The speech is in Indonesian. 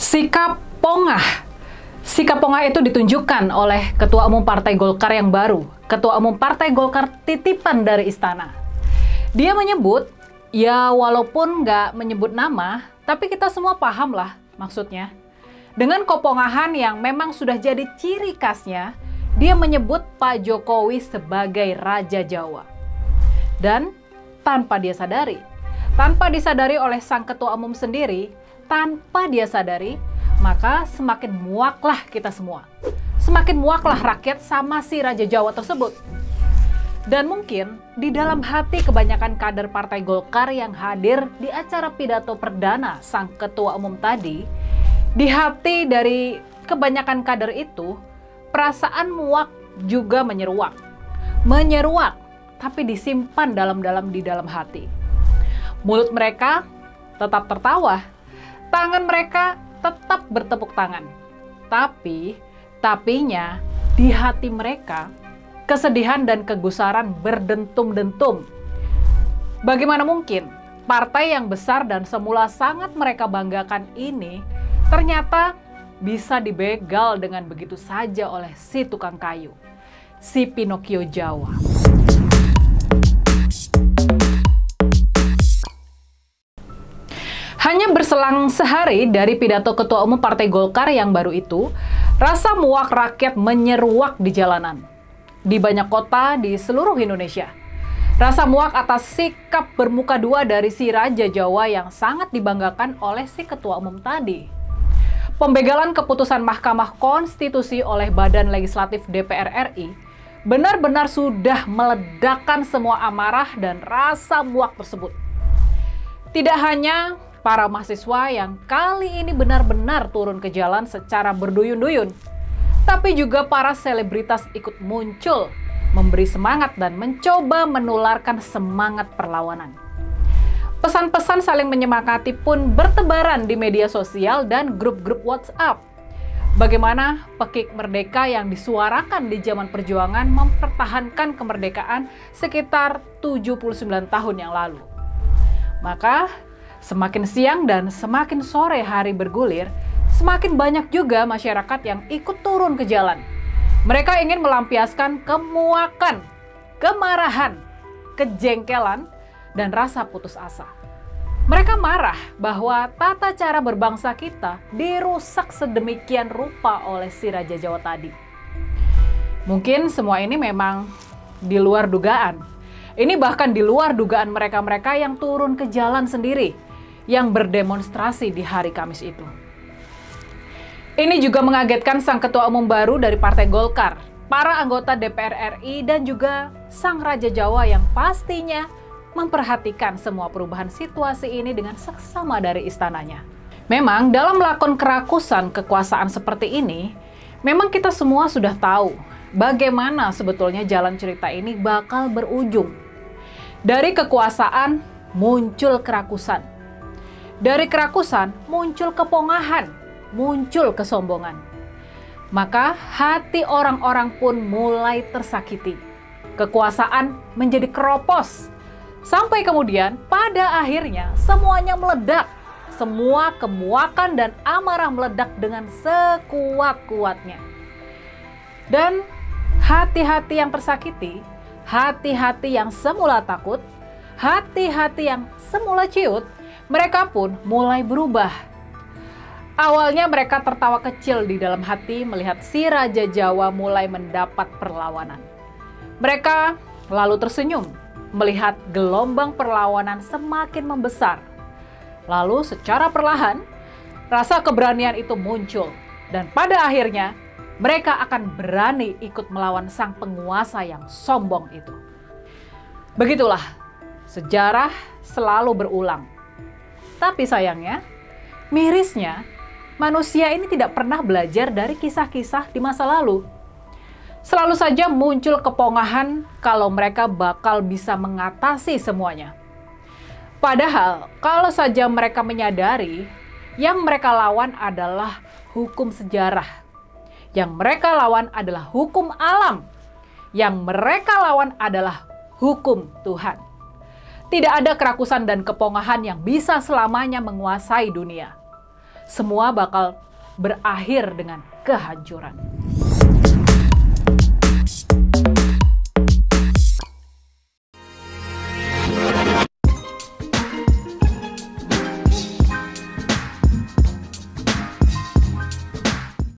Sikap pongah. Sikap pongah itu ditunjukkan oleh Ketua Umum Partai Golkar yang baru, Ketua Umum Partai Golkar titipan dari istana. Dia menyebut, ya walaupun nggak menyebut nama, tapi kita semua paham lah maksudnya. Dengan kepongahan yang memang sudah jadi ciri khasnya, dia menyebut Pak Jokowi sebagai Raja Jawa. Dan tanpa dia sadari, tanpa disadari oleh sang Ketua Umum sendiri, tanpa dia sadari, maka semakin muaklah kita semua. Semakin muaklah rakyat sama si Raja Jawa tersebut. Dan mungkin di dalam hati kebanyakan kader Partai Golkar yang hadir di acara pidato perdana sang Ketua Umum tadi, di hati dari kebanyakan kader itu, perasaan muak juga menyeruak. Menyeruak, tapi disimpan dalam-dalam di dalam hati. Mulut mereka tetap tertawa, tangan mereka tetap bertepuk tangan. Tapinya di hati mereka, kesedihan dan kegusaran berdentum-dentum. Bagaimana mungkin partai yang besar dan semula sangat mereka banggakan ini ternyata bisa dibegal dengan begitu saja oleh si tukang kayu, si Pinocchio Jawa. Hanya berselang sehari dari pidato Ketua Umum Partai Golkar yang baru itu, rasa muak rakyat menyeruak di jalanan, di banyak kota di seluruh Indonesia. Rasa muak atas sikap bermuka dua dari si Raja Jawa yang sangat dibanggakan oleh si Ketua Umum tadi. Pembegalan keputusan Mahkamah Konstitusi oleh Badan Legislatif DPR RI benar-benar sudah meledakkan semua amarah dan rasa muak tersebut. Tidak hanya para mahasiswa yang kali ini benar-benar turun ke jalan secara berduyun-duyun, tapi juga para selebritas ikut muncul, memberi semangat dan mencoba menularkan semangat perlawanan. Pesan-pesan saling menyemangati pun bertebaran di media sosial dan grup-grup WhatsApp. Bagaimana pekik merdeka yang disuarakan di zaman perjuangan mempertahankan kemerdekaan sekitar 79 tahun yang lalu. Maka, semakin siang dan semakin sore hari bergulir, semakin banyak juga masyarakat yang ikut turun ke jalan. Mereka ingin melampiaskan kemuakan, kemarahan, kejengkelan, dan rasa putus asa. Mereka marah bahwa tata cara berbangsa kita dirusak sedemikian rupa oleh si Raja Jawa tadi. Mungkin semua ini memang di luar dugaan. Ini bahkan di luar dugaan mereka-mereka yang turun ke jalan sendiri, yang berdemonstrasi di hari Kamis itu. Ini juga mengagetkan sang Ketua Umum baru dari Partai Golkar, para anggota DPR RI, dan juga sang Raja Jawa yang pastinya memperhatikan semua perubahan situasi ini dengan seksama dari istananya. Memang dalam melakukan kerakusan kekuasaan seperti ini, memang kita semua sudah tahu bagaimana sebetulnya jalan cerita ini bakal berujung. Dari kekuasaan muncul kerakusan. Dari kerakusan muncul kepongahan, muncul kesombongan. Maka hati orang-orang pun mulai tersakiti. Kekuasaan menjadi keropos. Sampai kemudian pada akhirnya semuanya meledak. Semua kemuakan dan amarah meledak dengan sekuat-kuatnya. Dan hati-hati yang tersakiti, hati-hati yang semula takut, hati-hati yang semula ciut, mereka pun mulai berubah. Awalnya mereka tertawa kecil di dalam hati melihat si Raja Jawa mulai mendapat perlawanan. Mereka lalu tersenyum melihat gelombang perlawanan semakin membesar. Lalu secara perlahan, rasa keberanian itu muncul. Dan pada akhirnya, mereka akan berani ikut melawan sang penguasa yang sombong itu. Begitulah, sejarah selalu berulang. Tapi sayangnya, mirisnya, manusia ini tidak pernah belajar dari kisah-kisah di masa lalu. Selalu saja muncul kepongahan kalau mereka bakal bisa mengatasi semuanya. Padahal, kalau saja mereka menyadari, yang mereka lawan adalah hukum sejarah. Yang mereka lawan adalah hukum alam. Yang mereka lawan adalah hukum Tuhan. Tidak ada kerakusan dan kepongahan yang bisa selamanya menguasai dunia. semua bakal berakhir dengan kehancuran.